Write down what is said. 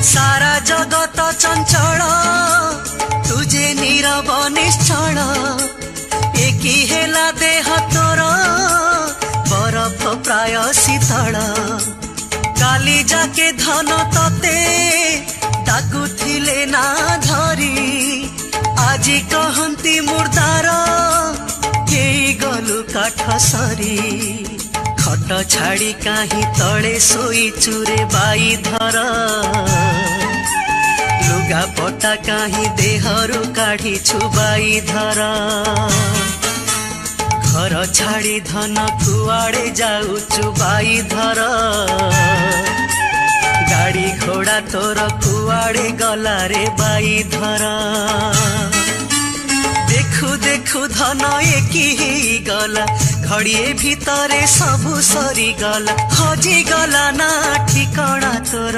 सारा जगत चंचल तुझे नीरव निश्चल एकी हेला देह तोर बरफ प्राय शीतल काली जाके धन तते डाकुथिले ना धरी आजी कहंती मुर्दार केई गलु काठ सरी खट छाड़ी काहीं तले सोई चुरे बाई धर लुगा पटा काहीं देहरु काढ़ी छुबाई धर घर छाड़ी धन कुआड़े जाऊचु बाई धर गाड़ी घोड़ा तोर कुआड़े गला रे बाई धर देखु देखु धन एकी गला घड़िए भितरे सबु सरी गला हजी गला ना ठिकाना तोर।